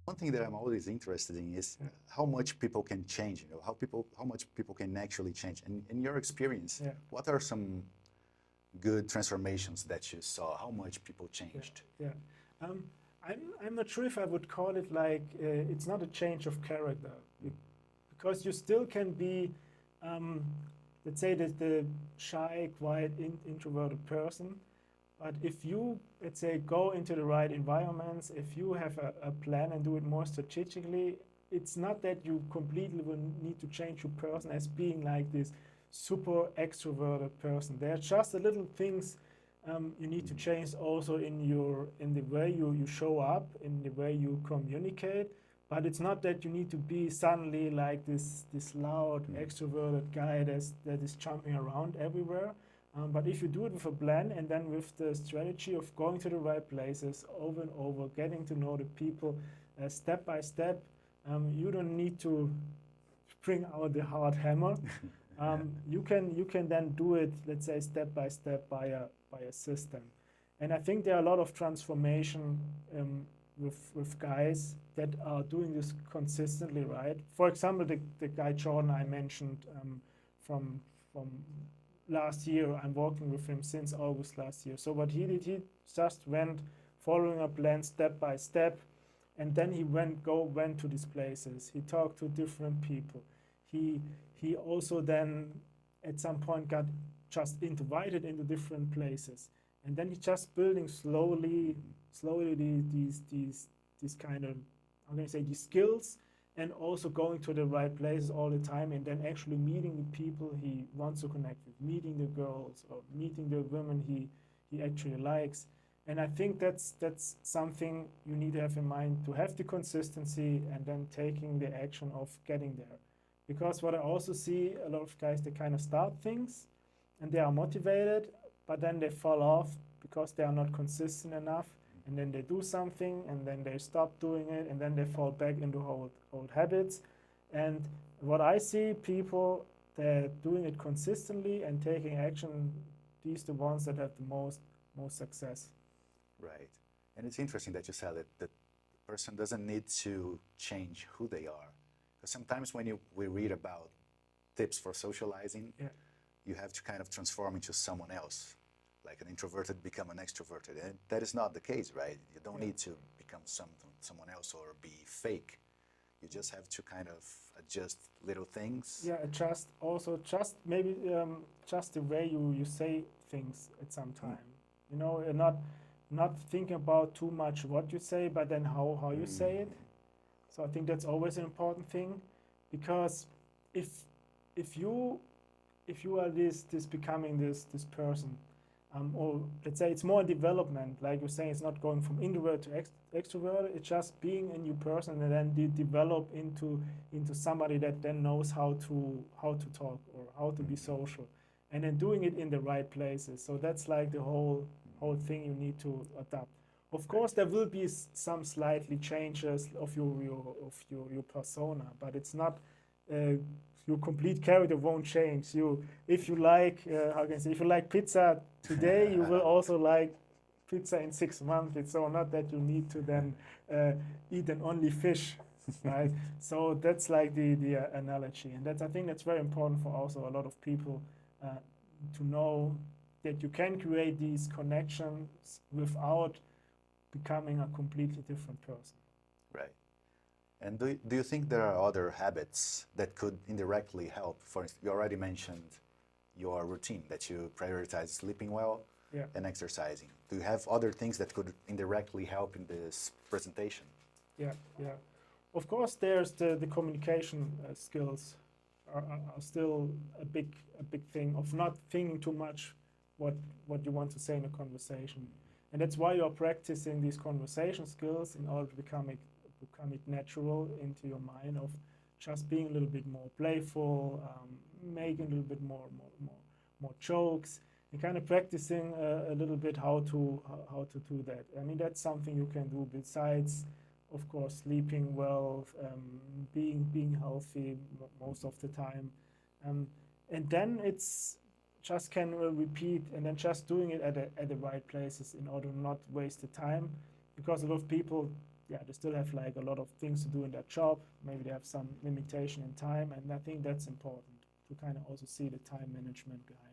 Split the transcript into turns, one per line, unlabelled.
One thing that I'm always interested in is how much people can change, how much people can actually change. And in your experience,
Yeah.
what are some good transformations that you saw? How much people changed?
Yeah. I'm not sure if I would call it like it's not a change of character because you still can be, um, let's say, that the shy, quiet, introverted person. But if you, let's say, go into the right environments, if you have a plan and do it more strategically, it's not that you completely will need to change your person as being like this super extroverted person. There are just the little things you need to change also in the way you show up, in the way you communicate. But it's not that you need to be suddenly like this loud extroverted guy that is jumping around everywhere. But if you do it with a plan and then with the strategy of going to the right places over and over, getting to know the people step by step, you don't need to bring out the hard hammer. You can then do it, let's say, step by step by a system. And I think there are a lot of transformation with guys that are doing this consistently, right? For example, the guy Jordan I mentioned from from last year. I'm working with him since August last year. So what he did, he just went following a plan step by step, and then he went to these places. He talked to different people. He also then at some point got just invited into different places, and then he just building slowly these kind of, how can I say, these skills, and also going to the right places all the time, and then actually meeting the people he wants to connect with, meeting the girls or meeting the women he actually likes. And I think that's something you need to have in mind, to have the consistency and then taking the action of getting there. Because what I also see, a lot of guys, they kind of start things and they are motivated, but then they fall off because they are not consistent enough, and then they do something and then they stop doing it, and then they fall back into old habits. And what I see, people that are doing it consistently and taking action, these are the ones that have the most success.
Right. And it's interesting that you said that the person doesn't need to change who they are. Because sometimes when we read about tips for socializing,
Yeah.
you have to kind of transform into someone else, like an introverted become an extroverted. And that is not the case, right? You don't need to become someone else or be fake. You just have to kind of adjust little things.
Yeah, just maybe just the way you say things at some time. You know, and not thinking about too much what you say, but then how you say it. So I think that's always an important thing, because if if you if you are this becoming this person, or let's say it's more development, like you're saying, it's not going from introvert to extrovert. It's just being a new person and then develop into somebody that then knows how to talk or how to be social, and then doing it in the right places. So that's like the whole thing you need to adapt. Of course, there will be some slightly changes of your persona, but it's not your complete character won't change. If you like, how can I say, if you like pizza today, you will also like pizza in 6 months. It's so not that you need to then eat and only fish, right? So that's like the analogy, and I think that's very important for also a lot of people to know that you can create these connections without becoming a completely different person.
Right. And do you think there are other habits that could indirectly help? For instance, you already mentioned your routine, that you prioritize sleeping well and exercising. Do you have other things that could indirectly help in this presentation?
Yeah. Of course, there's the communication skills are still a big thing of not thinking too much what you want to say in a conversation. And that's why you're practicing these conversation skills in order to become it natural into your mind, of just being a little bit more playful, making a little bit more jokes, and kind of practicing a little bit how to do that. I mean, that's something you can do besides, of course, sleeping well, being healthy most of the time, and then it's just can repeat, and then just doing it at the right places in order to not waste the time, because a lot of people yeah, they still have like a lot of things to do in their job. Maybe they have some limitation in time, and I think that's important to kind of also see the time management behind